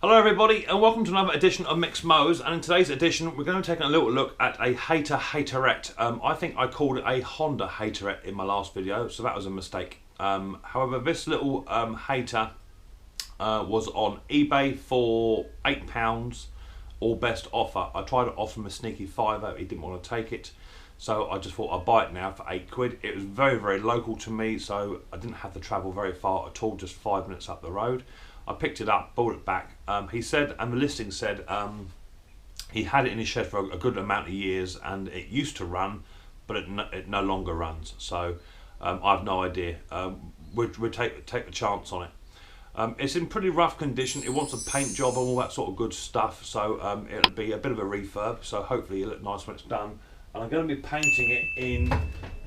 Hello everybody and welcome to another edition of Micks Mowers, and in today's edition we're going to take a little look at a Hayter Hayterette. I think I called it a Honda Hayterette in my last video, so that was a mistake. However, this little Hayter was on eBay for £8, all best offer. I tried to offer him a sneaky £5, he didn't want to take it, so I just thought I'd buy it now for £8. It was very local to me, so I didn't have to travel very far at all, just 5 minutes up the road. I picked it up, bought it back. He said, and the listing said, he had it in his shed for a good amount of years and it used to run, but it no longer runs. So I have no idea. We'll take the chance on it. It's in pretty rough condition. It wants a paint job and all that sort of good stuff. So it'll be a bit of a refurb. So hopefully it'll look nice when it's done. And I'm going to be painting it in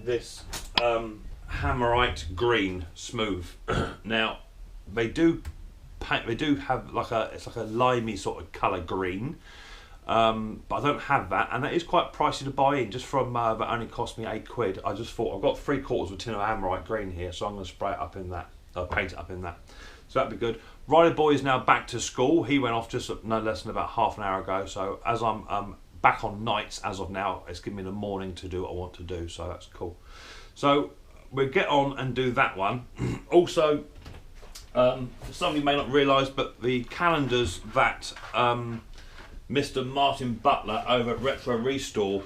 this Hammerite green smooth. Now they do have it's like a limey sort of colour green, but I don't have that, and that is quite pricey to buy in. Just from that only cost me £8. I just thought I've got 3/4 of a tin of Hammerite green here, so I'm going to spray it up in that, paint it up in that. So that'd be good. Riley boy is now back to school. He went off just no less than about half an hour ago. So as I'm back on nights as of now, it's giving me the morning to do what I want to do. So that's cool. So we'll get on and do that one. Also. Some of you may not realise, but the calendars that Mr. Martin Butler over at Retro Restore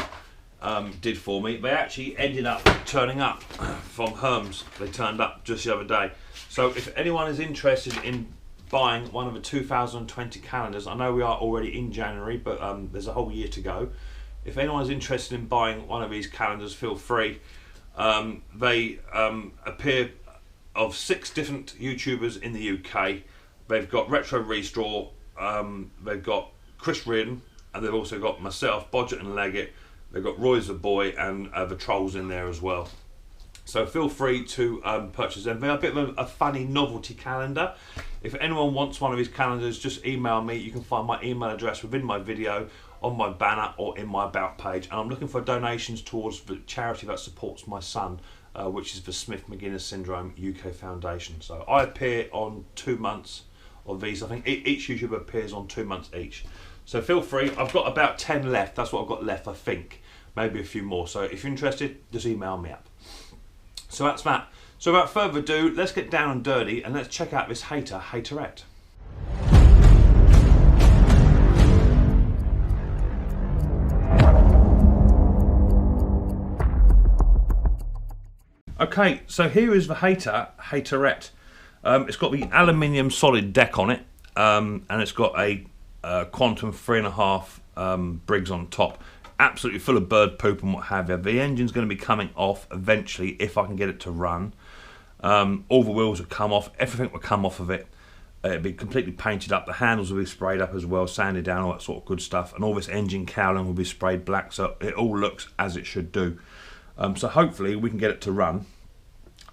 did for me, they actually ended up turning up from Herms. They turned up just the other day. So if anyone is interested in buying one of the 2020 calendars, I know we are already in January, but there's a whole year to go. If anyone is interested in buying one of these calendars, feel free. They appear of 6 different YouTubers in the UK. They've got Retro Restore, they've got Chris Reardon, and they've also got myself, Bodgett and Leggett. They've got Roy's the Boy and the Trolls in there as well. So feel free to purchase them. They're a bit of a funny novelty calendar. If anyone wants one of these calendars, just email me. You can find my email address within my video, on my banner, or in my about page. And I'm looking for donations towards the charity that supports my son, which is the Smith McGuinness Syndrome UK Foundation. So I appear on 2 months of these. I think each YouTuber appears on 2 months each. So feel free. I've got about 10 left. That's what I've got left, I think. Maybe a few more. So if you're interested, just email me up. So that's that. So without further ado, let's get down and dirty and let's check out this Hayter Hayterette. Okay, so here is the Hayter Hayterette. It's got the aluminium solid deck on it, and it's got a Quantum 3.5 Briggs on top. Absolutely full of bird poop and what have you. The engine's going to be coming off eventually if I can get it to run. All the wheels will come off, everything will come off of it. It'll be completely painted up. The handles will be sprayed up as well, sanded down, all that sort of good stuff. And all this engine cowling will be sprayed black, so it all looks as it should do. So hopefully we can get it to run.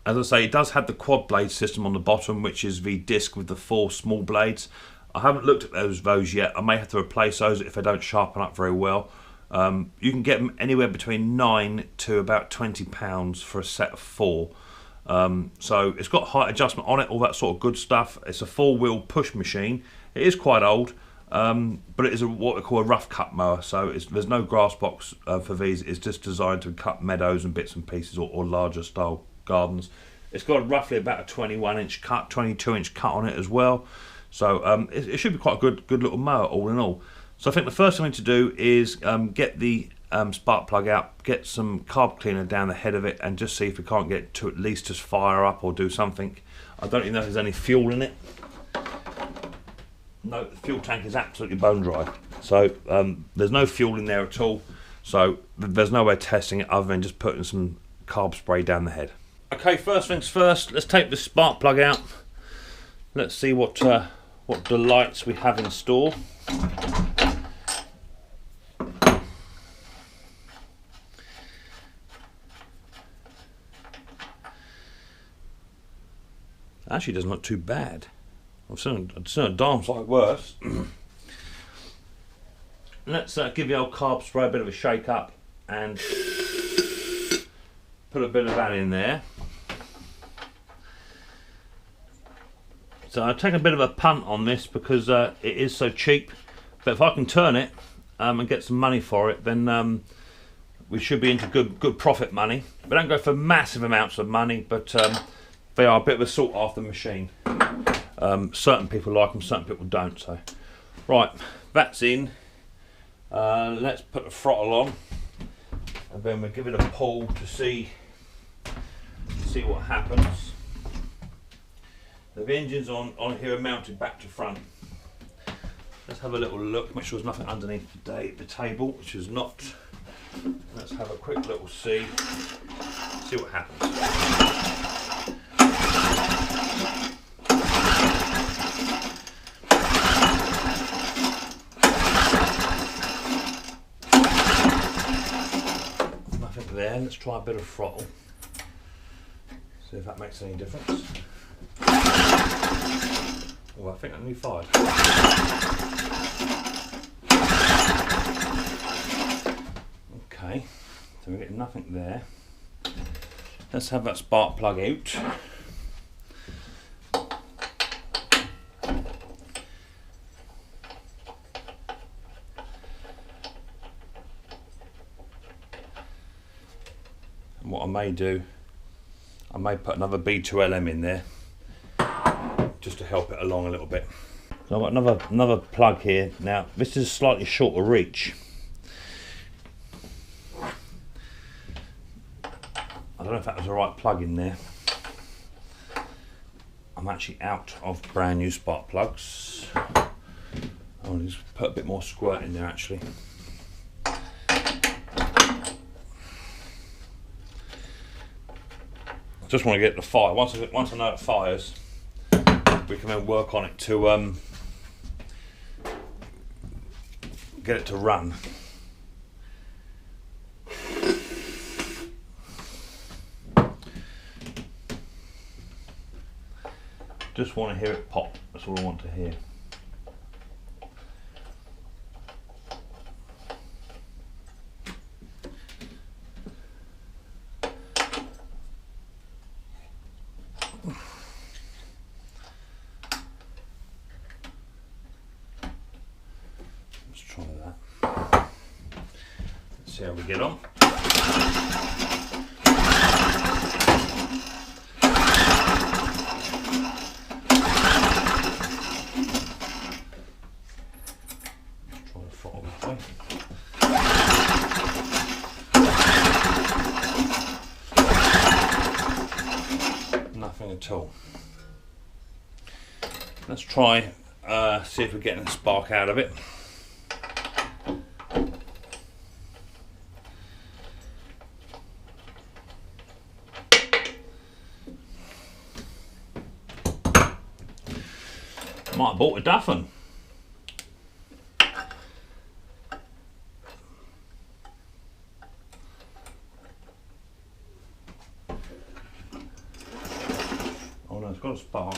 As I say, it does have the quad blade system on the bottom, which is the disc with the 4 small blades. I haven't looked at those yet. I may have to replace those if they don't sharpen up very well. You can get them anywhere between £9 to about £20 for a set of 4. So it's got height adjustment on it, all that sort of good stuff. It's a 4-wheel push machine. It is quite old, but it is what we call a rough cut mower. So there's no grass box for these. It's just designed to cut meadows and bits and pieces, or larger style gardens. It's got roughly about a 21-inch cut, 22-inch cut on it as well. So it should be quite a good little mower all in all. So I think the first thing we need to do is get the spark plug out, get some carb cleaner down the head of it, and just see if we can't get to at least just fire up or do something. I don't even know if there's any fuel in it. No, the fuel tank is absolutely bone dry. So there's no fuel in there at all. So there's no way of testing it other than just putting some carb spray down the head. Okay, first things first, let's take the spark plug out. Let's see what delights we have in store. Actually doesn't look too bad. I've seen a darn sight worse. Let's give the old carb spray a bit of a shake up and put a bit of that in there. take a bit of a punt on this because it is so cheap. But if I can turn it and get some money for it, then we should be into good profit money. We don't go for massive amounts of money, but they are a bit of a sought after machine. Certain people like them, certain people don't. So, right, that's in. Let's put the throttle on, and then we'll give it a pull to see what happens. The engine's on here, mounted back to front. Let's have a little look, make sure there's nothing underneath the table, which is not. Let's have a quick little see what happens. Nothing there, let's try a bit of throttle. See if that makes any difference. Oh, I think I only fired. Okay, so we're getting nothing there. Let's have that spark plug out. And what I may do, I may put another B2LM in there just to help it along a little bit. So I've got another plug here. Now this is slightly shorter reach. I don't know if that was the right plug in there. I'm actually out of brand new spark plugs. I'll just put a bit more squirt in there actually. Just want to get the fire. Once I know it fires, we can then work on it to get it to run. Just want to hear it pop. That's all I want to hear. Let's try that. Let's see how we get on. Nothing at all. Let's try see if we're getting a spark out of it. Might have bought a Duffin. Oh no, it's got a spark.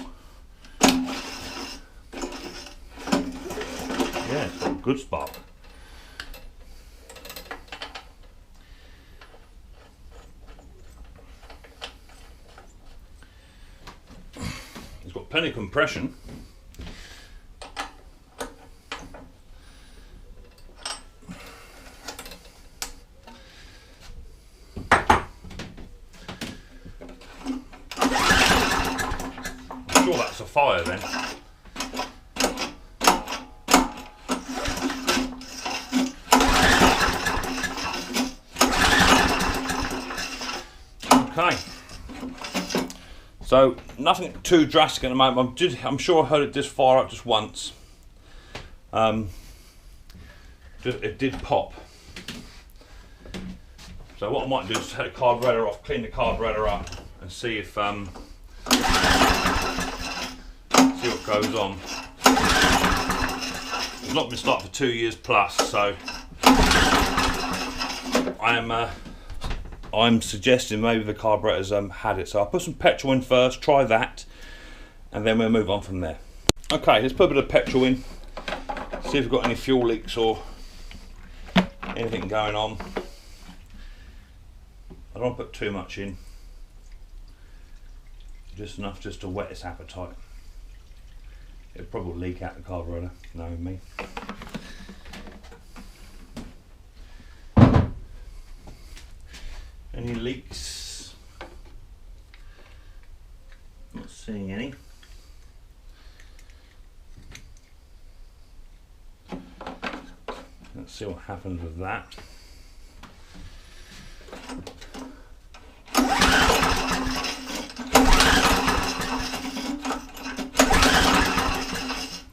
Yeah, it's got a good spark. It's got plenty of compression. That's a fire then. Okay, so nothing too drastic at the moment. I'm sure I heard it just fire up just once. It did pop. So what I might do is take the carburetor off, clean the carburetor up, and see if see what goes on. It's not been started for 2 years plus, so I'm suggesting maybe the carburetor's had it. So I'll put some petrol in first, try that, and then we'll move on from there. Okay, let's put a bit of petrol in, see if we've got any fuel leaks or anything going on. I don't want to put too much in, just enough just to whet its appetite. It'll probably leak out the carburetor, knowing me. Any leaks? Not seeing any. Let's see what happens with that.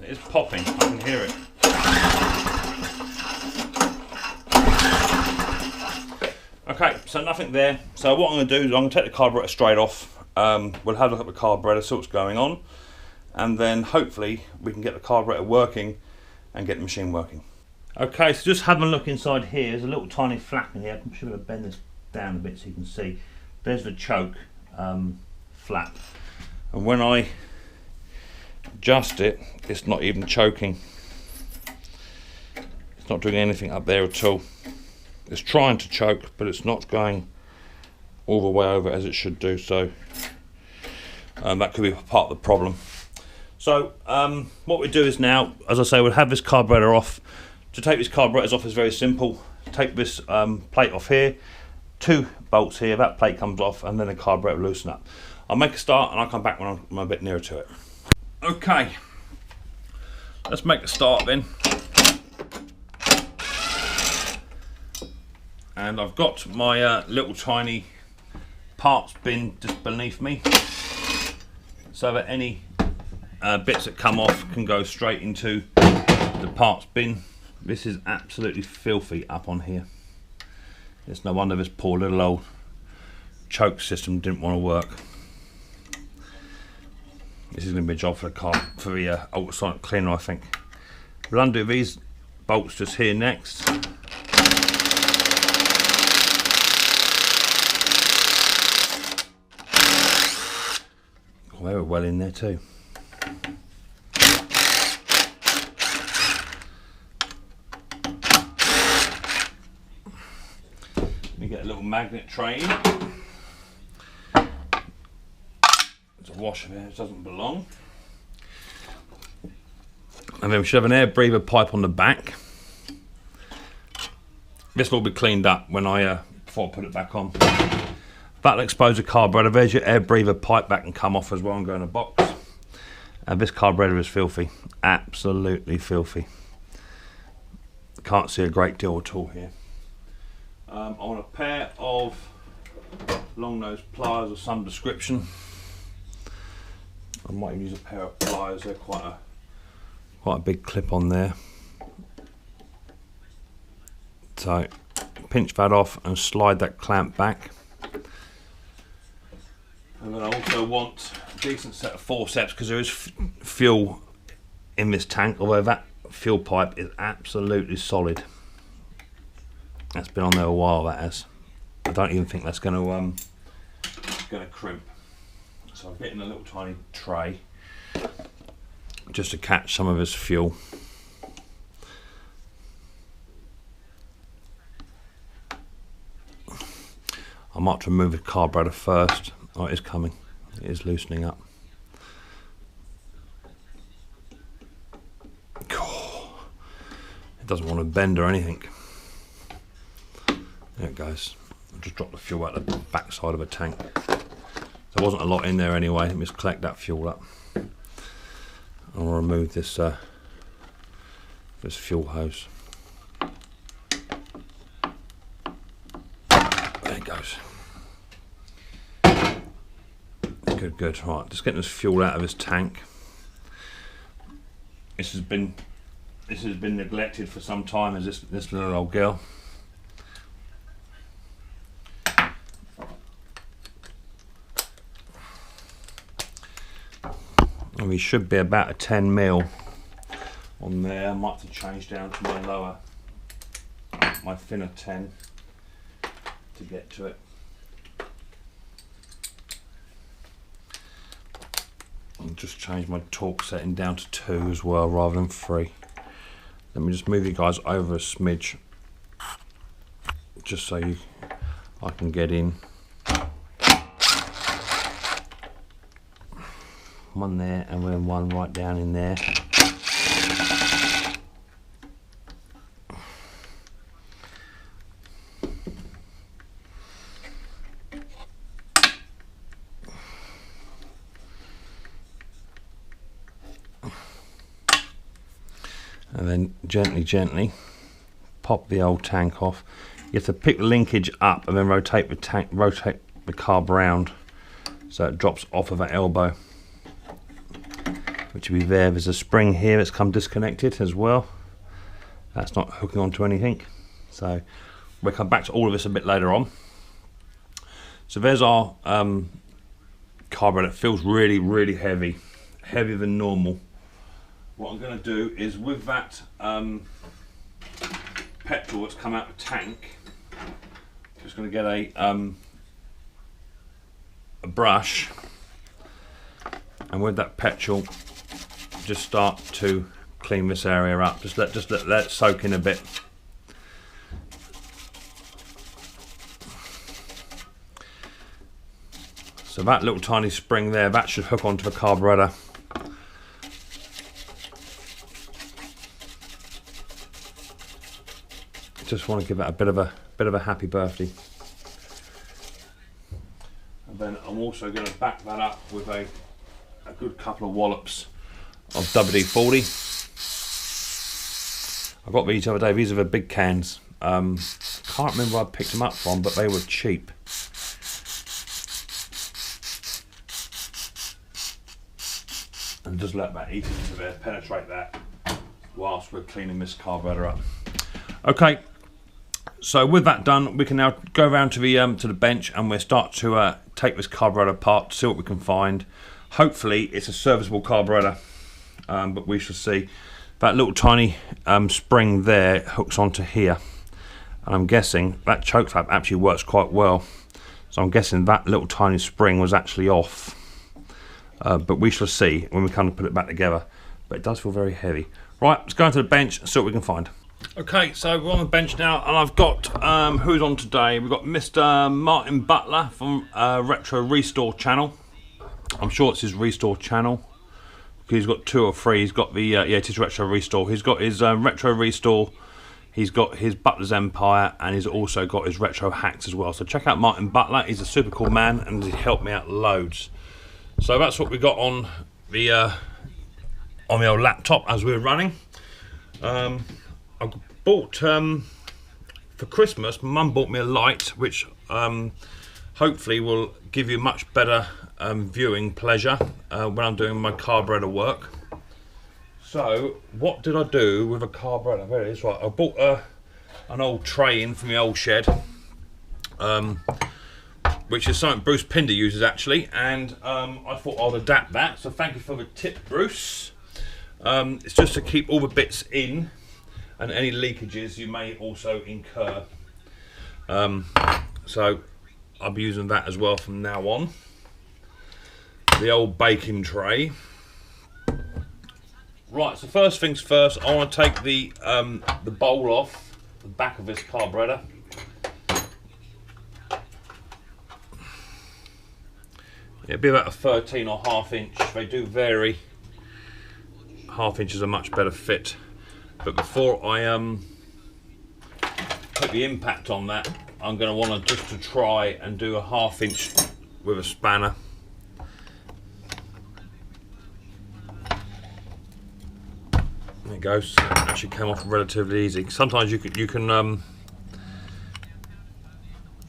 It is popping, I can hear it. Okay, so nothing there. So what I'm going to do is I'm going to take the carburetor straight off. We'll have a look at the carburetor, see what's going on, and then hopefully we can get the carburetor working and get the machine working. Okay, so just having a look inside here. There's a little tiny flap in here. I'm sure I'll bend this down a bit so you can see. There's the choke flap, and when I adjust it, it's not even choking. It's not doing anything up there at all. It's trying to choke, but it's not going all the way over as it should do. So that could be part of the problem. So what we do is now, as I say, we'll have this carburetor off. To take these carburetors off is very simple. Take this plate off here, 2 bolts here, that plate comes off, and then the carburetor will loosen up. I'll make a start and I'll come back when I'm a bit nearer to it. Okay, let's make a start then. And I've got my little tiny parts bin just beneath me, so that any bits that come off can go straight into the parts bin. This is absolutely filthy up on here. It's no wonder this poor little old choke system didn't want to work. This is going to be a job for the ultrasonic cleaner, I think. We'll undo these bolts just here next. Oh, they were well in there too. We get a little magnet tray in. There's a washer there which doesn't belong. And then we should have an air breather pipe on the back. This will be cleaned up when before I put it back on. That'll expose the carburetor. There's your air breather pipe, that can come off as well and go in a box. And this carburetor is filthy, absolutely filthy. Can't see a great deal at all here. I want a pair of long nose pliers of some description. I might even use a pair of pliers. They're quite a big clip on there. So pinch that off and slide that clamp back. And then I also want a decent set of forceps because there is fuel in this tank, although that fuel pipe is absolutely solid. That's been on there a while, that has. I don't even think that's going to crimp. So I'm getting a little tiny tray just to catch some of this fuel. I might remove the carburetor first. Oh, it is coming. It is loosening up. Oh, it doesn't want to bend or anything. There it goes. I'll just drop the fuel out the back side of a tank. There wasn't a lot in there anyway. Let me just collect that fuel up. I'll remove this this fuel hose. There it goes. Good, good. Right, just getting this fuel out of this tank. This has been neglected for some time as this little old girl. And we should be about a 10 mil on there. I might have to change down to my thinner 10 to get to it. I'll just change my torque setting down to 2 as well rather than 3. Let me just move you guys over a smidge just so I can get in. one there, and then one right down in there. And then gently pop the old tank off. You have to pick the linkage up and then rotate the carb round so it drops off of that elbow, which will be there. There's a spring here that's come disconnected as well. That's not hooking onto anything. So we'll come back to all of this a bit later on. So there's our carburetor. It feels really heavy, heavier than normal. What I'm going to do is with that petrol that's come out of the tank, just going to get a brush, and with that petrol just start to clean this area up. Just let it soak in a bit. So that little tiny spring there, that should hook onto the carburetor. Just want to give that a bit of a happy birthday. And then I'm also going to back that up with a good couple of wallops of WD-40. I got these the other day. These are the big cans. Can't remember where I picked them up from, but they were cheap. And just let that eat into there, penetrate that whilst we're cleaning this carburetor up. Okay. So with that done, we can now go around to the bench, and we'll start to take this carburetor apart, see what we can find. Hopefully it's a serviceable carburetor, but we shall see. That little tiny spring there hooks onto here, and I'm guessing that choke flap actually works quite well. So I'm guessing that little tiny spring was actually off, but we shall see when we kind of put it back together. But it does feel very heavy. Right, let's go into the bench and see what we can find. Okay, so we're on the bench now, and I've got who's on today. We've got Mr. Martin Butler from Retro Restore channel. I'm sure it's his Restore channel because he's got 2 or 3. He's got the yeah, it is Retro Restore. He's got his Retro Restore. He's got his Butler's Empire, and he's also got his Retro Hacks as well. So check out Martin Butler. He's a super cool man, and he helped me out loads. So that's what we got on the old laptop as we were running. I bought, for Christmas, Mum bought me a light, which hopefully will give you much better viewing pleasure when I'm doing my carburetor work. So, what did I do with a carburetor? There it is, right. I bought an old tray in from the old shed, which is something Bruce Pinder uses actually, and I thought I'd adapt that. So thank you for the tip, Bruce. It's just to keep all the bits in, and any leakages you may also incur. So I'll be using that as well from now on. The old baking tray. Right, so first things first, I want to take the bowl off the back of this carburetor. It'll be about a 13 or ½ inch. They do vary. ½ inch is a much better fit. But before I put the impact on that, I'm going to want to just to try and do a ½ inch with a spanner. There it goes. It actually came off relatively easy. Sometimes you can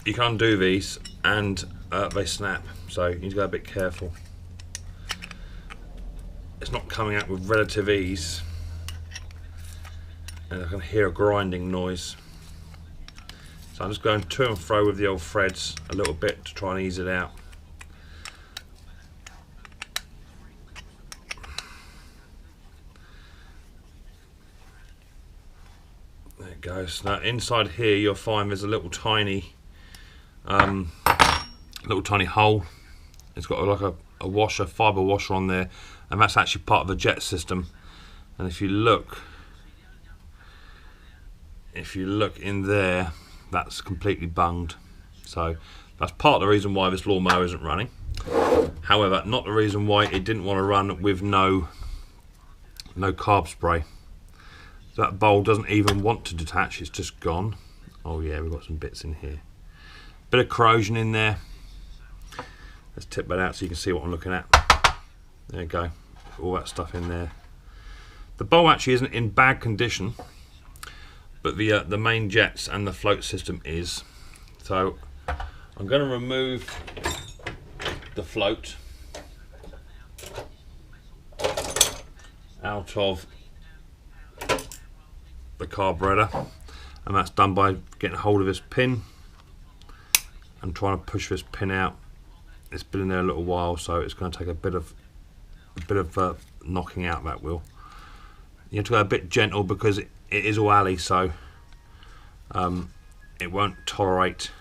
undo these and they snap, so you need to go a bit careful. It's not coming out with relative ease, and I can hear a grinding noise. So I'm just going to and fro with the old threads a little bit to try and ease it out. There it goes. Now inside here you'll find there's a little tiny hole. It's got like a washer, fibre washer on there, and that's actually part of the jet system. And if you look in there, that's completely bunged. So that's part of the reason why this lawnmower isn't running. However, not the reason why it didn't want to run with no carb spray. So that bowl doesn't even want to detach, it's just gone. Oh yeah, we've got some bits in here. Bit of corrosion in there. Let's tip that out so you can see what I'm looking at. There you go, all that stuff in there. The bowl actually isn't in bad condition, but the main jets and the float system is. So I'm going to remove the float out of the carburetor, and that's done by getting hold of this pin and trying to push this pin out. It's been in there a little while, so it's going to take a bit of knocking out that wheel. You have to go a bit gentle because it is all alley, so it won't tolerate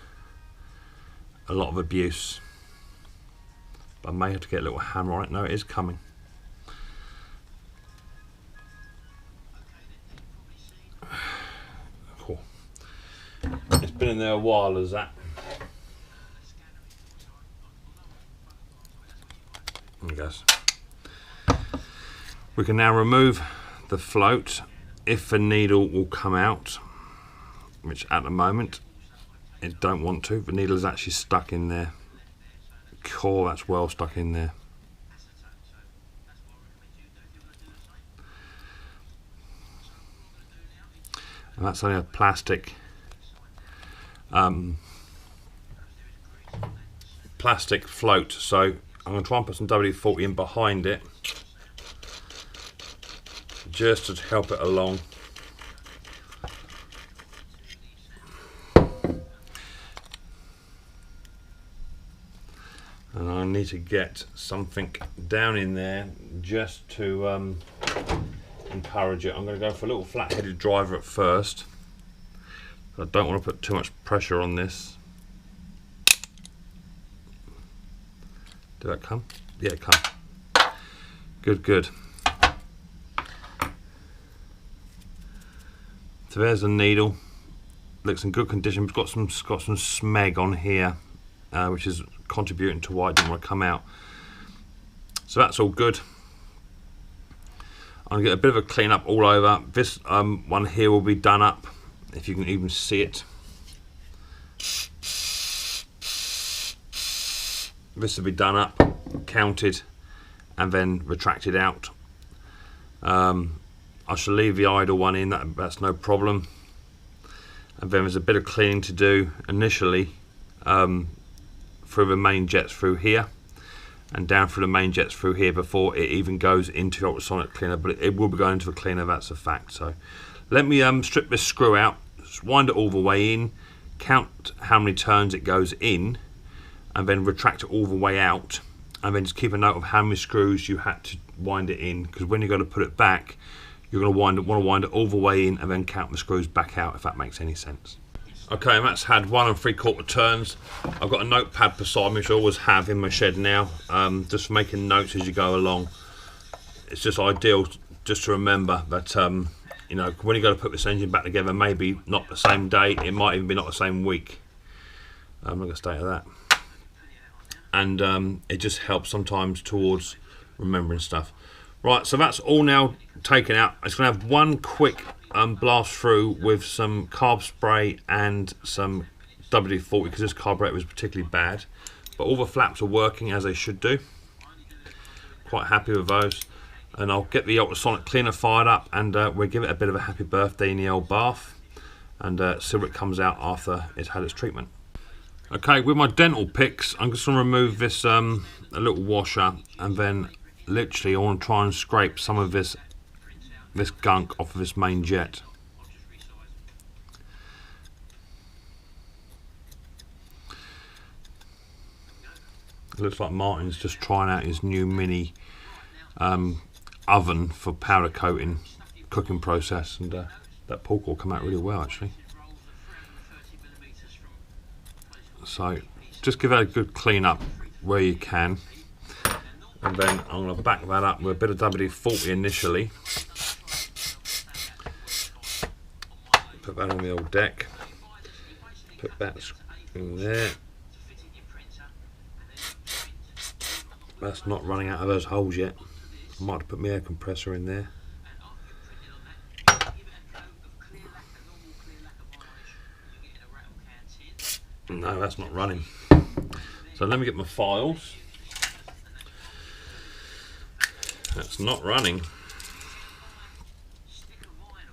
a lot of abuse. But I may have to get a little hammer on it. No, it is coming. Cool. It's been in there a while as that. There it goes. We can now remove the float if the needle will come out, which at the moment it don't want to. The needle is actually stuck in there. Cool, that's well stuck in there. And that's only a plastic float, so I'm going to try and put some WD-40 in behind it just to help it along. And I need to get something down in there just to encourage it. I'm going to go for a little flat-headed driver at first. I don't want to put too much pressure on this. Did that come? Yeah, it come. Good, good. So there's the needle. Looks in good condition. It's got some smeg on here, which is contributing to why it didn't want to come out. So that's all good. I'm going to get a bit of a clean up all over. This one here will be done up, if you can even see it. This will be done up, counted, and then retracted out. I shall leave the idle one in, that's no problem. And then there's a bit of cleaning to do initially through the main jets through here and down through the main jets through here before it even goes into the ultrasonic cleaner, but it will be going into a cleaner, that's a fact. So let me strip this screw out, just wind it all the way in, count how many turns it goes in, and then retract it all the way out, and then just keep a note of how many screws you had to wind it in, because when you're going to put it back, you're going to want to wind it all the way in and then count the screws back out, if that makes any sense. Okay, and that's had 1 3/4 turns. I've got a notepad beside me, which I always have in my shed now, just for making notes as you go along. It's just ideal just to remember that you know, when you go to put this engine back together, maybe not the same day, it might even be not the same week. I'm not going to stay at that. And it just helps sometimes towards remembering stuff. Right, so that's all now taken out. It's going to have one quick blast through with some carb spray and some WD-40 because this carburetor was particularly bad. But all the flaps are working as they should do. Quite happy with those. And I'll get the ultrasonic cleaner fired up and we'll give it a bit of a happy birthday in the old bath and see what it comes out after it's had its treatment. Okay, with my dental picks, I'm just going to remove this a little washer, and then literally I want to try and scrape some of this gunk off of this main jet. It looks like Martin's just trying out his new mini oven for powder coating cooking process, and that pork will come out really well actually. So just give that a good clean up where you can, and then I'm going to back that up with a bit of WD-40 initially. Put that on the old deck, put that in there, That's not running out of those holes yet. I might have put my air compressor in there. No, that's not running. So let me get my files. That's not running.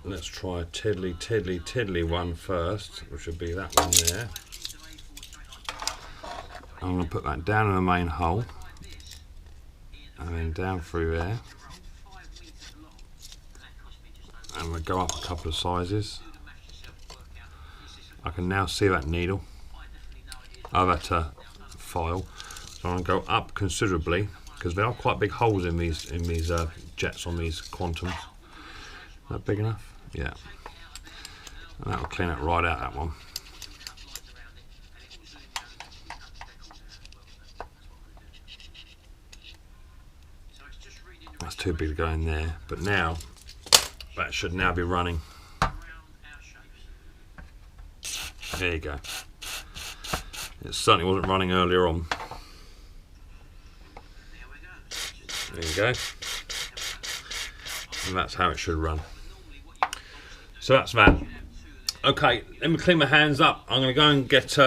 Let's try a tiddly one first, which would be that one there. I'm going to put that down in the main hole and then down through there, and we'll go up a couple of sizes. I can now see that needle, that file, so I'm going to go up considerably because there are quite big holes in these jets on these quantums. Is that big enough? Yeah, and that will clean it right out, that one. That's too big to go in there, but now that should now be running. There you go. It certainly wasn't running earlier on. There you go. And that's how it should run. So that's that. Okay, let me clean my hands up. I'm going to go and get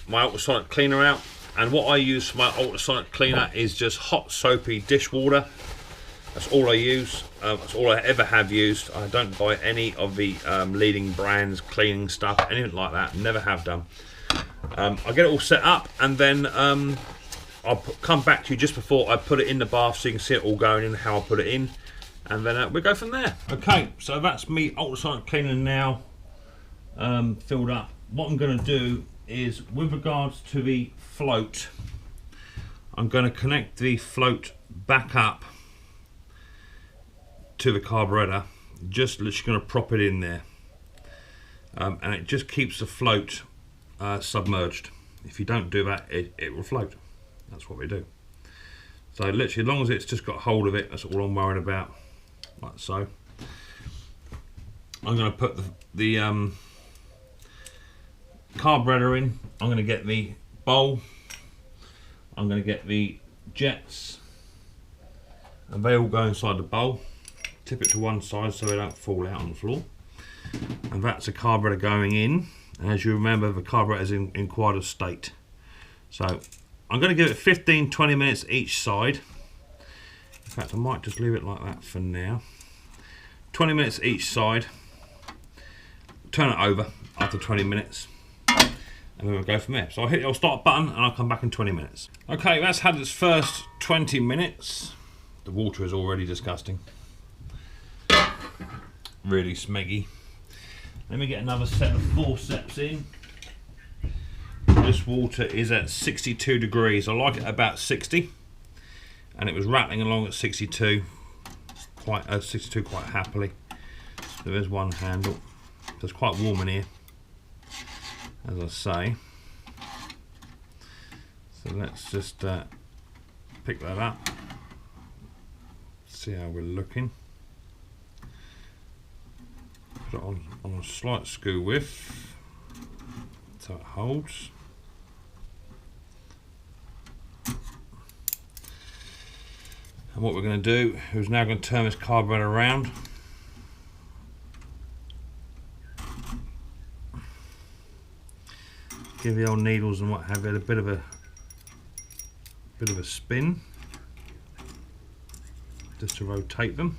my ultrasonic cleaner out. And what I use for my ultrasonic cleaner is just hot soapy dishwater. That's all I use. That's all I ever have used. I don't buy any of the leading brands cleaning stuff, anything like that. Never have done. I get it all set up, and then I'll come back to you just before I put it in the bath so you can see it all going in, how I put it in, and then we'll go from there. Okay, so that's me ultrasonic cleaner now filled up. What I'm going to do is, with regards to the float, I'm going to connect the float back up to the carburetor, just literally going to prop it in there, and it just keeps the float submerged. If you don't do that, it will float. That's what we do. So literally, as long as it's just got hold of it, that's all I'm worried about, like so. I'm going to put the carburetor in. I'm going to get the bowl, I'm going to get the jets, and they all go inside the bowl. Tip it to one side so they don't fall out on the floor. And that's the carburetor going in. And as you remember, the carburetor is in quite a state. So I'm going to give it 15-20 minutes each side. In fact, I might just leave it like that for now. 20 minutes each side. Turn it over after 20 minutes. And then we'll go from there. So I'll hit the start button and I'll come back in 20 minutes. Okay, that's had its first 20 minutes. The water is already disgusting. Really smeggy. Let me get another set of forceps in. This water is at 62 degrees. I like it about 60, and it was rattling along at 62 quite happily. So there's one handle. So it's quite warm in here, as I say. So let's just pick that up, see how we're looking. Put it on a slight screw width so it holds. And what we're going to do is now going to turn this carburetor around. Give the old needles and what have you a bit of a spin, just to rotate them.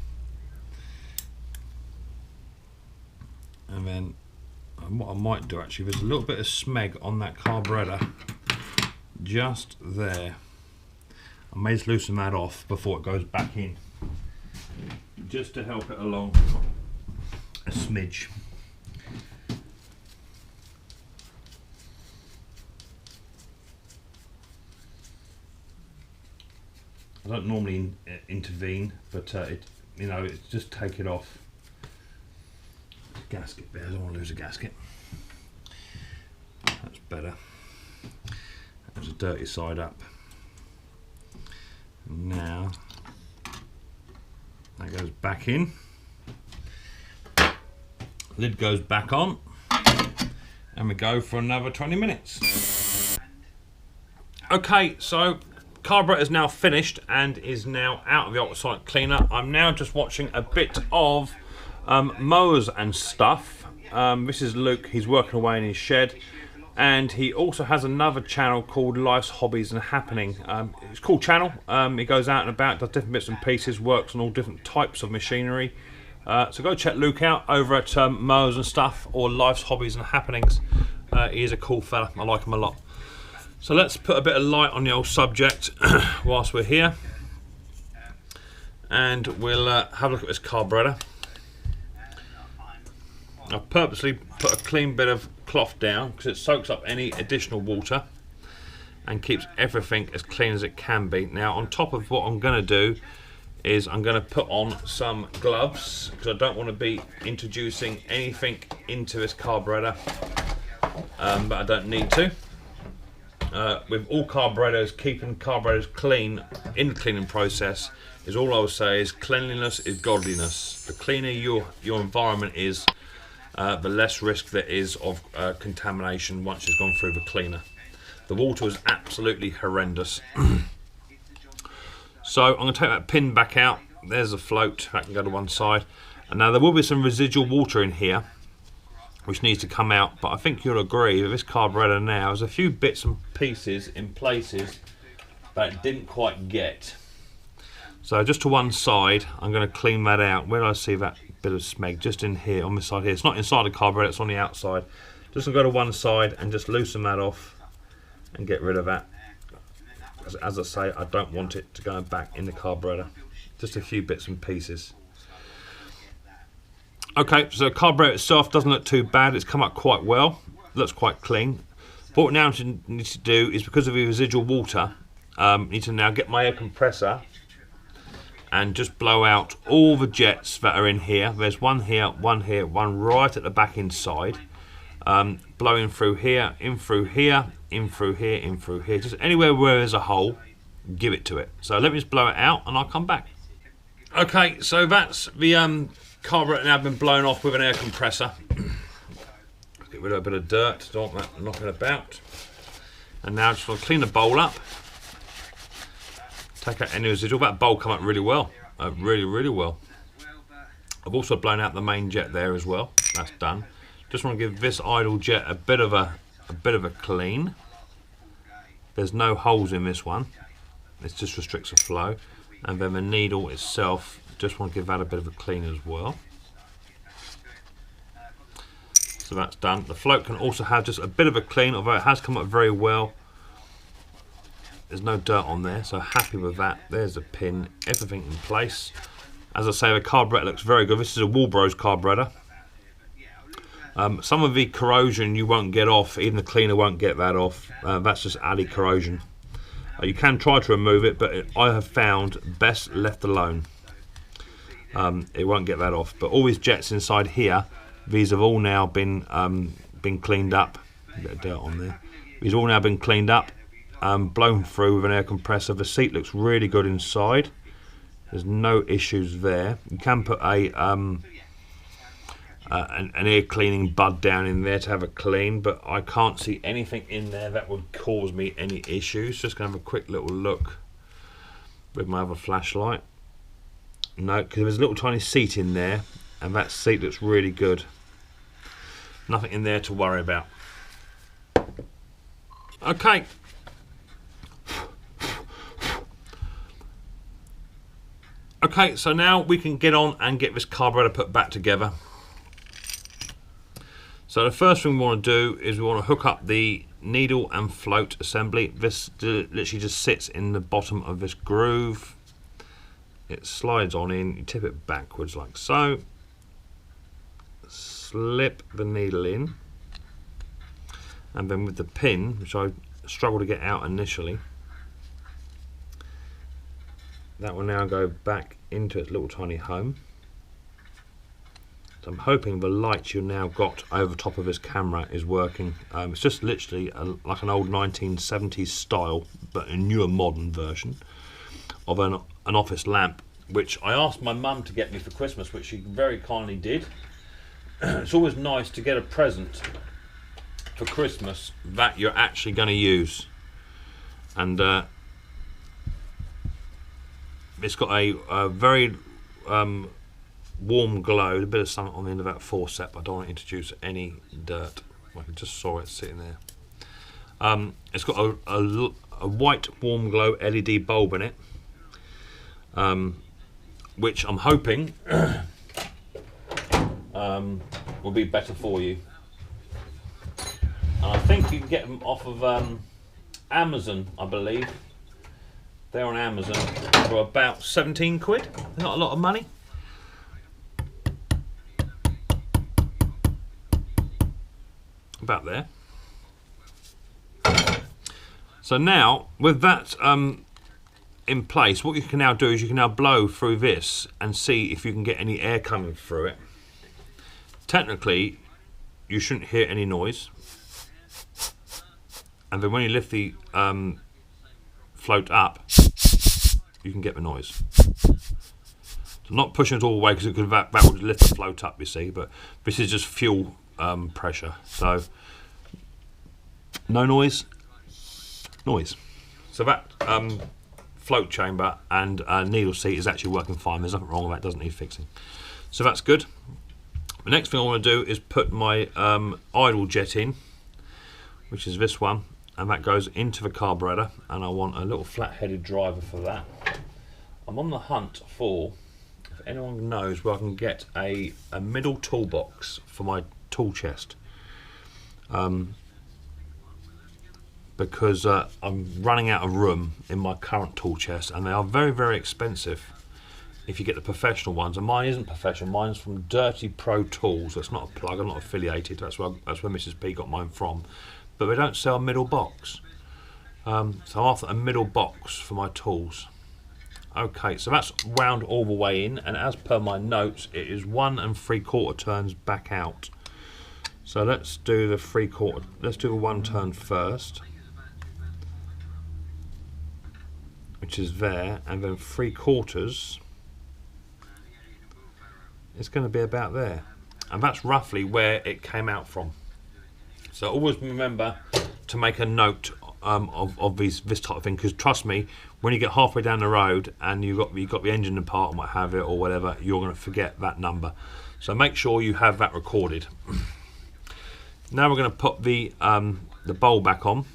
And then what I might do, actually, there's a little bit of smeg on that carburetor just there. I may just loosen that off before it goes back in, just to help it along a smidge. I don't normally intervene, but it's just take it off. Gasket there, I don't want to lose a gasket. That's better. There's a dirty side up. Now that goes back in. Lid goes back on, and we go for another 20 minutes. Okay, so carburetor is now finished and is now out of the ultrasonic cleaner. I'm now just watching a bit of mowers and stuff. This is Luke, he's working away in his shed, and he also has another channel called Life's Hobbies and Happening. It's a cool channel. He goes out and about, does different bits and pieces, works on all different types of machinery. So go check Luke out over at Mowers and Stuff, or Life's Hobbies and Happenings. He is a cool fella, I like him a lot. So let's put a bit of light on the old subject whilst we're here, and we'll have a look at this carburetor. I've purposely put a clean bit of cloth down because it soaks up any additional water and keeps everything as clean as it can be. Now, on top of what I'm going to do is I'm going to put on some gloves, because I don't want to be introducing anything into this carburetor, but I don't need to. With all carburetors, keeping carburetors clean in the cleaning process is all I would say is cleanliness is godliness. The cleaner your environment is, the less risk there is of contamination once it's gone through the cleaner. The water is absolutely horrendous. So I'm going to take that pin back out. There's the float, that can go to one side. And now there will be some residual water in here which needs to come out, but I think you'll agree that this carburetor now has a few bits and pieces in places that it didn't quite get. So just to one side, I'm going to clean that out. Where do I see that bit of smeg? Just in here, on this side here. It's not inside the carburetor, it's on the outside. Just going to go to one side and just loosen that off and get rid of that. As I say, I don't want it to go back in the carburetor. Just a few bits and pieces. Okay, so the carburetor itself doesn't look too bad. It's come up quite well. Looks quite clean. But what now I need to do is, because of the residual water, I need to now get my air compressor and just blow out all the jets that are in here. There's one here, one right at the back inside. Blowing through here, in through here, in through here, in through here. Just anywhere where there's a hole, give it to it. So let me just blow it out and I'll come back. Okay, so that's the carburetor now been blown off with an air compressor. Get rid of a bit of dirt, don't want that knocking about. And now just want to clean the bowl up. Take out any residual. That bowl come up really well, really well. I've also blown out the main jet there as well. That's done. Just want to give this idle jet a bit of a clean. There's no holes in this one. It just restricts the flow. And then the needle itself, just want to give that a bit of a clean as well. So that's done. The float can also have just a bit of a clean, although it has come up very well. There's no dirt on there, so happy with that. There's the pin, everything in place. As I say, the carburetor looks very good. This is a Walbros carburetor. Some of the corrosion you won't get off, even the cleaner won't get that off. That's just added corrosion. You can try to remove it, but I have found best left alone. It won't get that off. But all these jets inside here, these have all now been cleaned up. A bit of dirt on there. These have all now been cleaned up, blown through with an air compressor. The seat looks really good inside. There's no issues there. You can put an air cleaning bud down in there to have a clean, but I can't see anything in there that would cause me any issues. Just gonna have a quick little look with my other flashlight. No, because there's a little tiny seat in there, and that seat looks really good. Nothing in there to worry about. Okay. Okay, so now we can get on and get this carburetor put back together. So the first thing we want to do is we want to hook up the needle and float assembly. This literally just sits in the bottom of this groove. It slides on in, you tip it backwards like so. Slip the needle in. And then with the pin, which I struggled to get out initially, that will now go back into its little tiny home. So I'm hoping the light you've now got over top of this camera is working. It's just literally like an old 1970s style, but a newer modern version of an office lamp, which I asked my mum to get me for Christmas, which she very kindly did. It's always nice to get a present for Christmas that you're actually going to use. And It's got a very warm glow, a bit of something on the end of that forcep. I don't want to introduce any dirt. I just saw it sitting there. It's got a white warm glow LED bulb in it, which I'm hoping will be better for you. And I think you can get them off of Amazon, I believe. They're on Amazon for about 17 quid. Not a lot of money. About there. So now, with that in place, what you can now do is you can now blow through this and see if you can get any air coming through it. Technically, you shouldn't hear any noise. And then when you lift the float up, you can get the noise. So I'm not pushing it all the way because that would lift the float up, you see, but this is just fuel pressure. So no noise, noise. So that float chamber and needle seat is actually working fine. There's nothing wrong with that, doesn't need fixing. So that's good. The next thing I want to do is put my idle jet in, which is this one, and that goes into the carburetor, and I want a little flat-headed driver for that. I'm on the hunt for, if anyone knows where I can get a middle toolbox for my tool chest, because I'm running out of room in my current tool chest, and they are very, very expensive if you get the professional ones. And mine isn't professional, mine's from Dirty Pro Tools. That's not a plug, I'm not affiliated, that's where Mrs. P got mine from. But they don't sell a middle box. So I'm after a middle box for my tools. Okay, so that's wound all the way in, and as per my notes, it is 1 3/4 turns back out. So let's do the 3/4. Let's do the 1 turn first, which is there, and then 3/4. It's going to be about there, and that's roughly where it came out from. So always remember to make a note of this type of thing, because trust me, when you get halfway down the road and you've got the engine apart and what have it or whatever, you're going to forget that number. So make sure you have that recorded. Now we're going to put the bowl back on.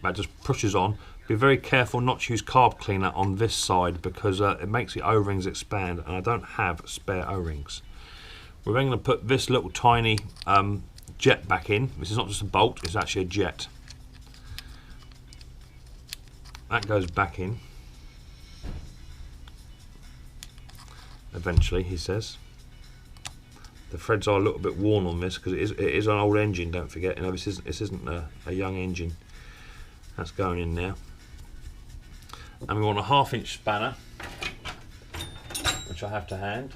That just pushes on. Be very careful not to use carb cleaner on this side, because it makes the O-rings expand, and I don't have spare O-rings. We're then going to put this little tiny jet back in. This is not just a bolt, it's actually a jet. That goes back in eventually, he says. The threads are a little bit worn on this because it is an old engine, don't forget. You know, this isn't a young engine. That's going in now. And we want a 1/2 inch spanner, which I have to hand.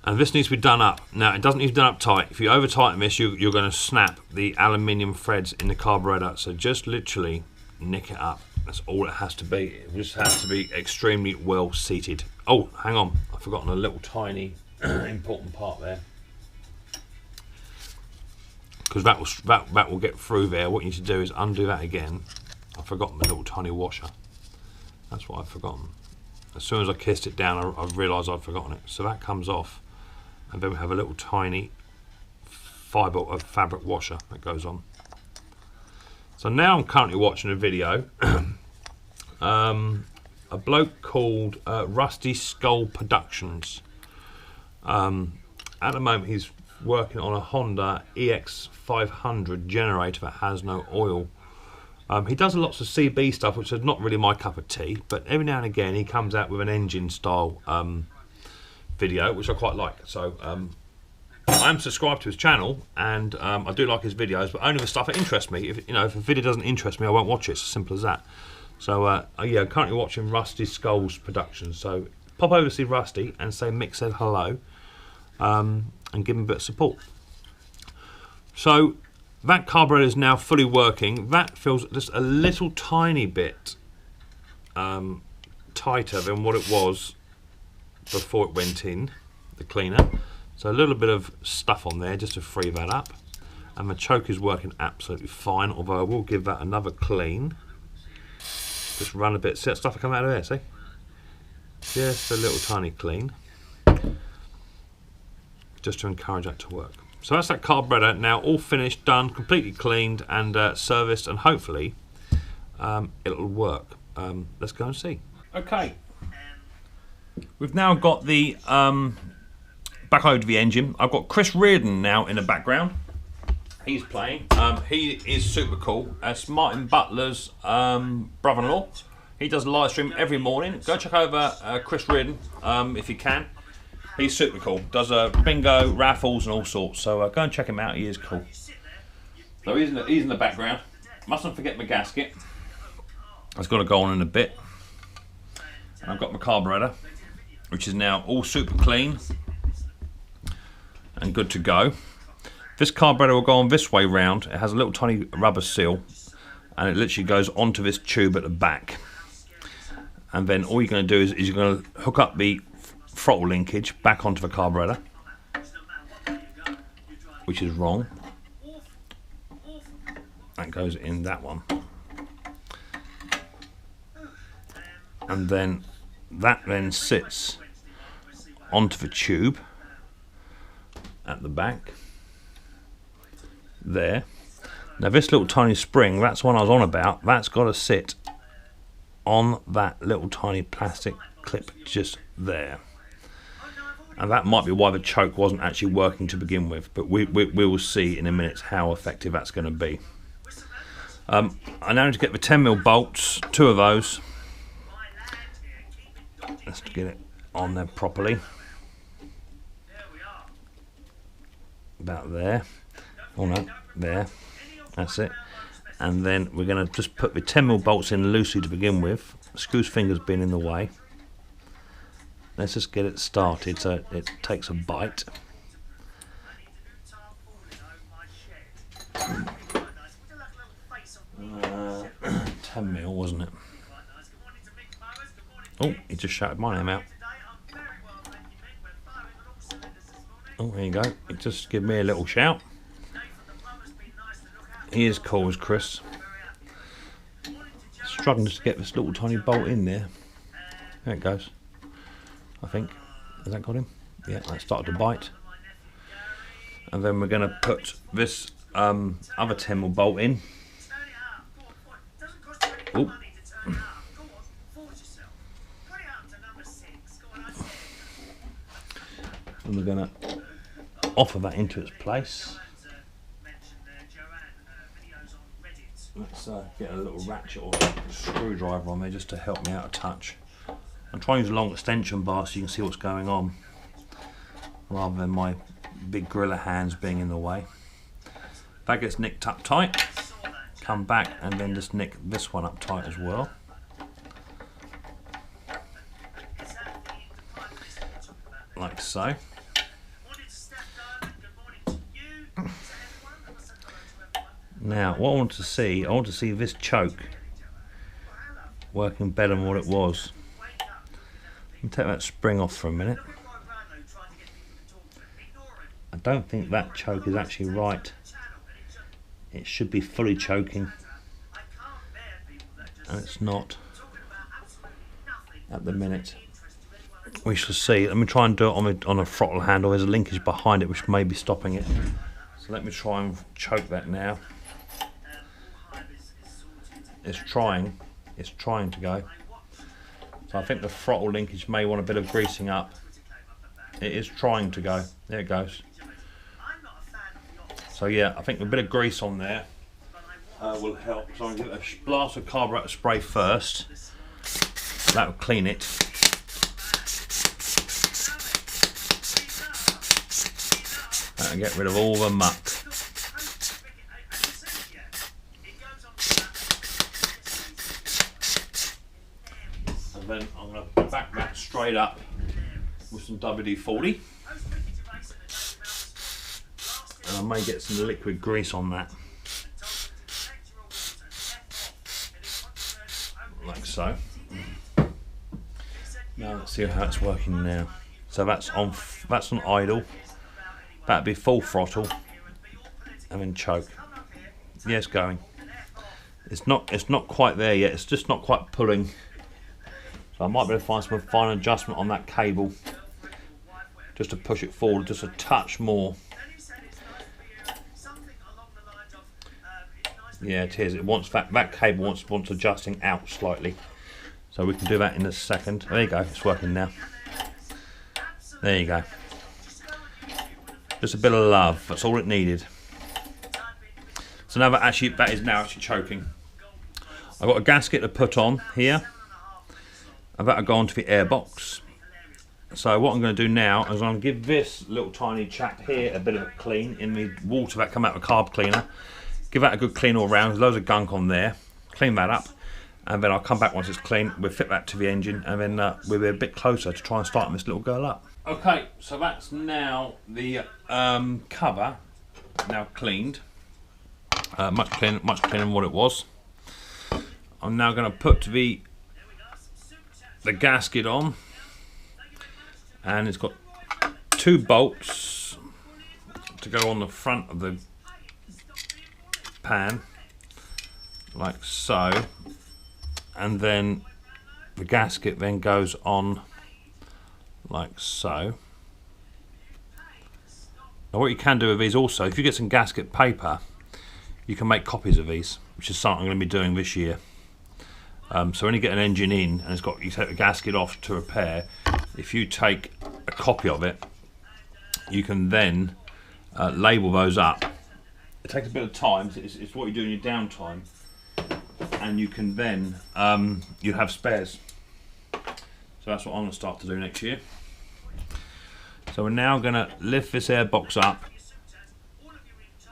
And this needs to be done up. Now, it doesn't need to be done up tight. If you over tighten this, you're going to snap the aluminium threads in the carburetor. So just literally nick it up. That's all it has to be. It just has to be extremely well seated. Oh, hang on. I've forgotten a little tiny important part there. Because that will get through there. What you need to do is undo that again. I've forgotten the little tiny washer. That's what I've forgotten. As soon as I kissed it down, I realised I'd forgotten it. So that comes off. And then we have a little tiny fibre of fabric washer that goes on. So now I'm currently watching a video. A bloke called Rusty Skull Productions. At the moment he's working on a Honda EX500 generator that has no oil. He does lots of CB stuff, which is not really my cup of tea, but every now and again he comes out with an engine style video, which I quite like. So I am subscribed to his channel, and I do like his videos, but only the stuff that interests me. If a video doesn't interest me, I won't watch it. It's as simple as that. So yeah, I'm currently watching Rusty Skull's Productions. So pop over to see Rusty and say Mick said hello, and give him a bit of support. So that carburetor is now fully working. That feels just a little tiny bit tighter than what it was before it went in the cleaner. So a little bit of stuff on there just to free that up. And the choke is working absolutely fine, although I will give that another clean. Just run a bit. See that stuff come out of there, see? Just a little tiny clean. Just to encourage that to work. So that's that carburetor now all finished, done, completely cleaned and serviced, and hopefully it'll work. Let's go and see. Okay. We've now got the back over to the engine. I've got Chris Reardon now in the background. He's playing. He is super cool. That's Martin Butler's brother-in-law. He does a live stream every morning. Go check over Chris Reardon if you can. He's super cool. Does bingo, raffles and all sorts. So go and check him out. He is cool. So he's in the background. Mustn't forget my gasket. That's got to go on in a bit. And I've got my carburetor, which is now all super clean and good to go. This carburetor will go on this way round. It has a little tiny rubber seal, and it literally goes onto this tube at the back. And then all you're going to do is you're going to hook up the throttle linkage back onto the carburetor, which is wrong. That goes in that one. And then that then sits onto the tube at the back there. Now this little tiny spring, that's one I was on about, that's got to sit on that little tiny plastic clip just there. And that might be why the choke wasn't actually working to begin with, but we will see in a minute how effective that's going to be. I now need to get the 10mm bolts, 2 of those. Let's get it on there properly. About there. Oh no, there. That's it. And then we're going to just put the 10mm bolts in loosely to begin with. Screw's finger's been in the way. Let's just get it started so it takes a bite. 10mm, wasn't it? Oh, he just shouted my name out. Oh, there you go. He just gave me a little shout. He is cool as Chris. Struggling to get this little tiny bolt in there. There it goes. I think. Has that got him? Yeah, that started to bite. And then we're going to put this other 10mm bolt in. Oop. And we're going to offer that into its place. Let's get a little ratchet or screwdriver on there just to help me out a touch. I'm trying to use a long extension bar so you can see what's going on, rather than my big gorilla hands being in the way. That gets nicked up tight. Come back and then just nick this one up tight as well. Like so. Now, what I want to see this choke working better than what it was. Let me take that spring off for a minute. I don't think that choke is actually right. It should be fully choking, and it's not at the minute. We shall see. Let me try and do it on a throttle handle. There's a linkage behind it which may be stopping it. So let me try and choke that now. It's trying to go. So I think the throttle linkage may want a bit of greasing up. It is trying to go. There it goes. So yeah, I think a bit of grease on there will help. So I'm going to give it a blast of carburetor spray first. That will clean it. That'll get rid of all the muck. And then I'm going to back that straight up with some WD-40. And I may get some liquid grease on that. Like so. Now let's see how it's working now. So that's on idle. That'd be full throttle. And then choke. Yeah, it's going. It's not quite there yet. It's just not quite pulling. So I might be able to find some fine adjustment on that cable, just to push it forward just a touch more. Yeah, it is. It wants that cable wants adjusting out slightly. So we can do that in a second. There you go. It's working now. There you go. Just a bit of love. That's all it needed. So now that is now actually choking. I've got a gasket to put on here. I've got to go onto the airbox. So what I'm going to do now is I'm going to give this little tiny chap here a bit of a clean in the water that come out of the carb cleaner. Give that a good clean all round. There's loads of gunk on there. Clean that up. And then I'll come back once it's clean. We'll fit that to the engine, and then we'll be a bit closer to try and start this little girl up. Okay, so that's now the cover now cleaned. Much cleaner than what it was. I'm now going to put the gasket on, and it's got 2 bolts to go on the front of the pan, like so, and then the gasket then goes on like so. Now what you can do with these also, if you get some gasket paper, you can make copies of these, which is something I'm going to be doing this year. So when you get an engine in and you take the gasket off to repair, if you take a copy of it, you can then label those up. It takes a bit of time. It's what you do in your downtime, and you can then you have spares. So that's what I'm going to start to do next year. So we're now going to lift this airbox up.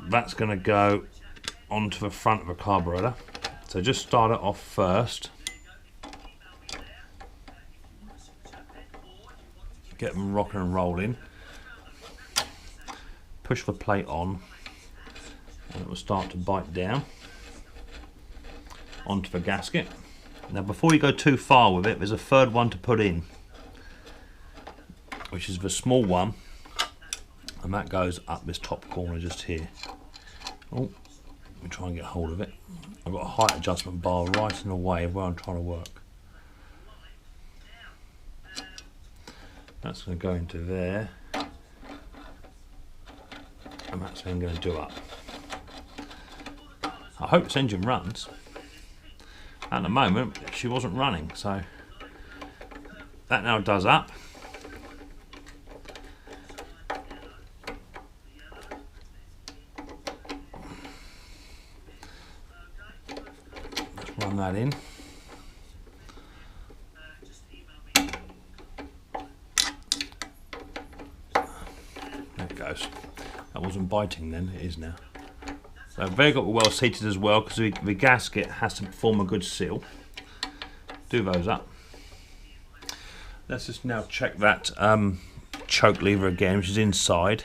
That's going to go onto the front of the carburetor. So just start it off first. Get them rocking and rolling. Push the plate on, and it will start to bite down onto the gasket. Now before you go too far with it, there's a third one to put in, which is the small one, and that goes up this top corner just here. Oh, let me try and get hold of it. I've got a height adjustment bar right in the way of where I'm trying to work. That's going to go into there, and that's then going to do up. I hope this engine runs. At the moment she wasn't running, so that now does up. Let's run that in. There it goes. That wasn't biting then, it is now. So very got well seated as well, because the gasket has to form a good seal. Do those up. Let's just now check that choke lever again, which is inside.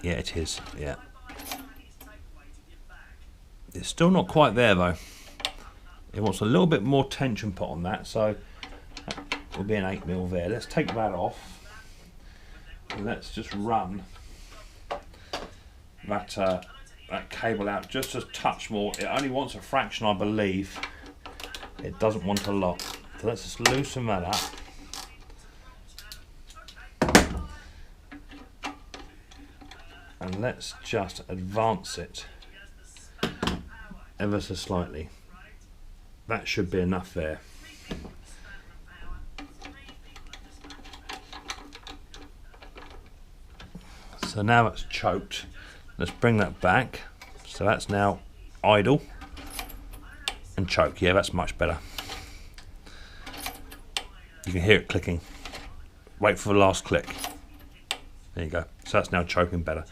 Yeah, it is. Yeah. It's still not quite there though. It wants a little bit more tension put on that, so that will be an 8mm there. Let's take that off, and let's just run that cable out just a touch more. It only wants a fraction, I believe. It doesn't want a lot. So let's just loosen that up, and let's just advance it ever so slightly. That should be enough there. So now it's choked. Let's bring that back. So that's now idle and choke. Yeah, that's much better. You can hear it clicking. Wait for the last click. There you go. So that's now choking better.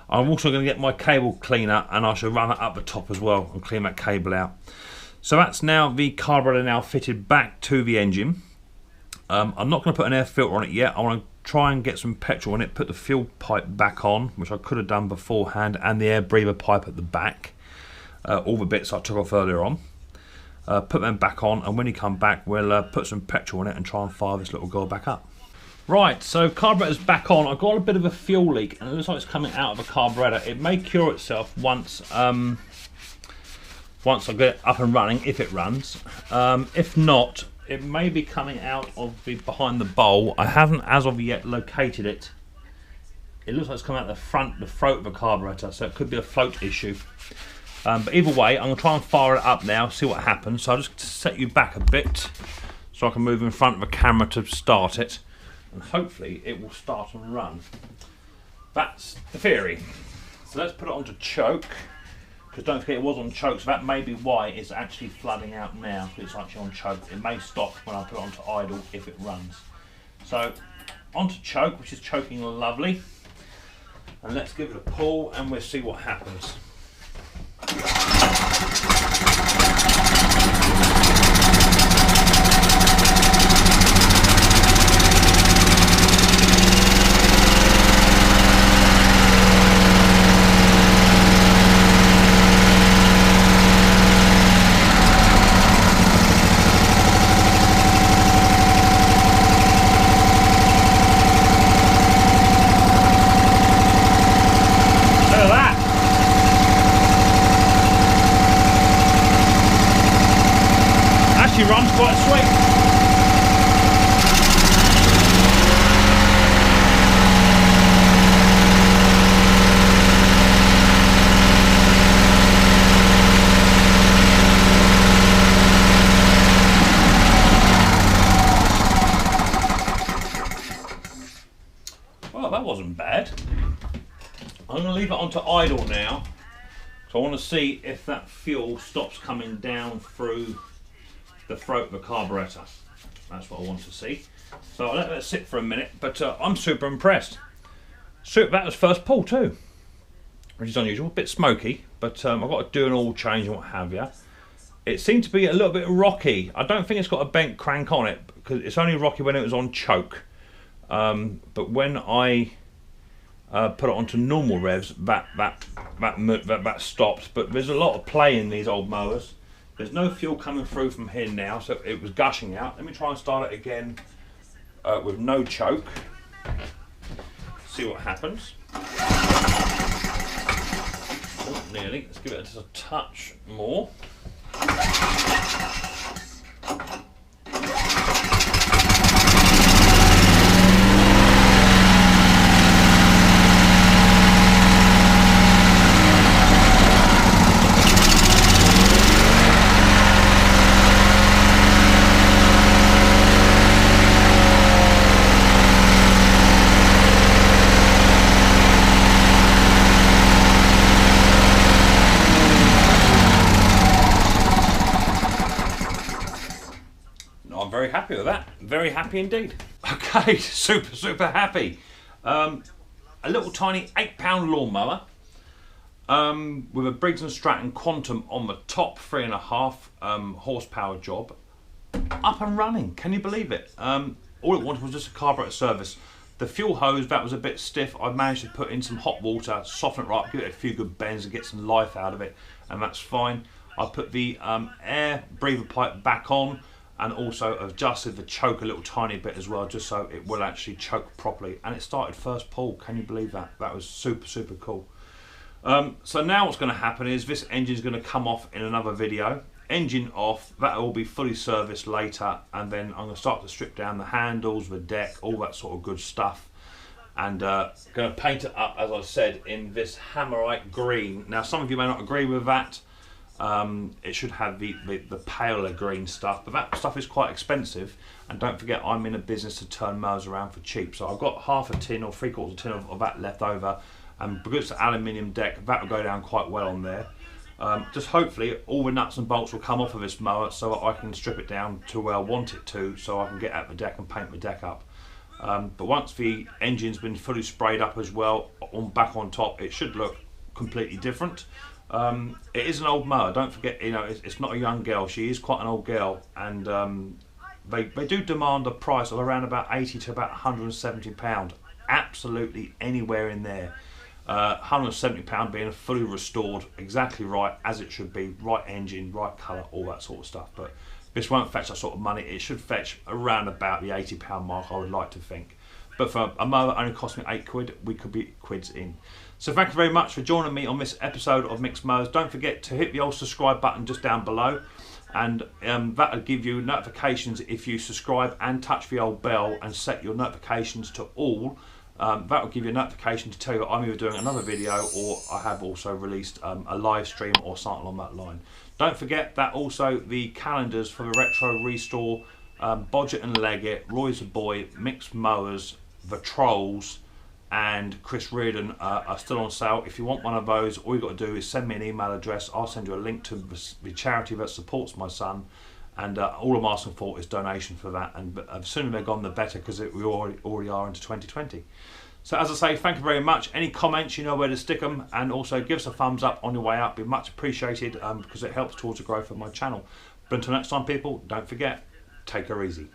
I'm also going to get my cable cleaner, and I shall run it up the top as well and clean that cable out. So that's now the carburetor now fitted back to the engine. I'm not going to put an air filter on it yet. I want to try and get some petrol in it, put the fuel pipe back on, which I could have done beforehand, and the air breather pipe at the back. All the bits I took off earlier on. Put them back on, and when you come back, we'll put some petrol in it and try and fire this little girl back up. Right, so carburetor's back on. I've got a bit of a fuel leak, and it looks like it's coming out of the carburetor. It may cure itself once once I get it up and running, if it runs. If not, it may be coming out of behind the bowl. I haven't as of yet located it. It looks like it's coming out the throat of the carburetor, so it could be a float issue. But either way, I'm going to try and fire it up now, see what happens. So I'll just set you back a bit so I can move in front of the camera to start it, and hopefully it will start and run. That's the theory. So let's put it onto choke, because don't forget it was on choke, so that may be why it's actually flooding out now, because it's actually on choke. It may stop when I put it onto idle if it runs. So onto choke, which is choking lovely, and let's give it a pull and we'll see what happens. Runs quite sweet. Well, that wasn't bad. I'm going to leave it onto idle now, so I want to see if that fuel stops coming down through the throat of the carburetor. That's what I want to see. So I'll let that sit for a minute, but I'm super impressed. That was first pull too, which is unusual, a bit smoky, but I've got to do an oil change and what have you. It seemed to be a little bit rocky. I don't think it's got a bent crank on it, because it's only rocky when it was on choke. But when I put it onto normal revs, that stops. But there's a lot of play in these old mowers. There's no fuel coming through from here now, so it was gushing out. Let me try and start it again with no choke. See what happens. Oh, nearly. Let's give it just a touch more. Very happy with that. Very happy indeed. Okay, super happy. A little tiny 8-pound lawnmower with a Briggs & Stratton Quantum on the top, 3.5 horsepower job, up and running. Can you believe it? All it wanted was just a carburetor service. The fuel hose, that was a bit stiff. I managed to put in some hot water, soften it right, give it a few good bends and get some life out of it, and that's fine. I put the air breather pipe back on, and also adjusted the choke a little tiny bit as well, just so it will actually choke properly. And it started first pull. Can you believe that? That was super cool. So now what's going to happen is this engine is going to come off in another video. Engine off, that will be fully serviced later, and then I'm going to start to strip down the handles, the deck, all that sort of good stuff. And going to paint it up, as I said, in this Hammerite green. Now some of you may not agree with that. It should have the paler green stuff, but that stuff is quite expensive, and don't forget I'm in a business to turn mowers around for cheap, so I've got half a tin or 3/4 tin of that left over, and because it's an aluminium deck, that will go down quite well on there. Just hopefully all the nuts and bolts will come off of this mower so that I can strip it down to where I want it to, so I can get at the deck and paint the deck up. But once the engine's been fully sprayed up as well, back on top, it should look completely different. It is an old mower, don't forget, you know, it's not a young girl, she is quite an old girl, and they do demand a price of around about 80 to about £170, absolutely anywhere in there. £170 being fully restored, exactly right, as it should be, right engine, right colour, all that sort of stuff. But this won't fetch that sort of money. It should fetch around about the £80 mark, I would like to think. But for a mower only cost me £8, we could be quids in. So thank you very much for joining me on this episode of Micks Mowers. Don't forget to hit the old subscribe button just down below, and that'll give you notifications if you subscribe and touch the old bell and set your notifications to all. That will give you a notification to tell you I'm either doing another video or I have also released a live stream or something along that line. Don't forget that also the calendars for the Retro Restore, Bodgett and Leggett, Roy's the Boy, Micks Mowers, The Trolls and Chris Reardon are still on sale. If you want one of those, all you've got to do is send me an email address. I'll send you a link to the charity that supports my son, and all I'm asking for is donation for that, and the sooner they're gone the better, because we already are into 2020. So as I say, thank you very much. Any comments, you know where to stick them, and also give us a thumbs up on your way out. Be much appreciated, because it helps towards the growth of my channel. But until next time, people, don't forget, take her easy.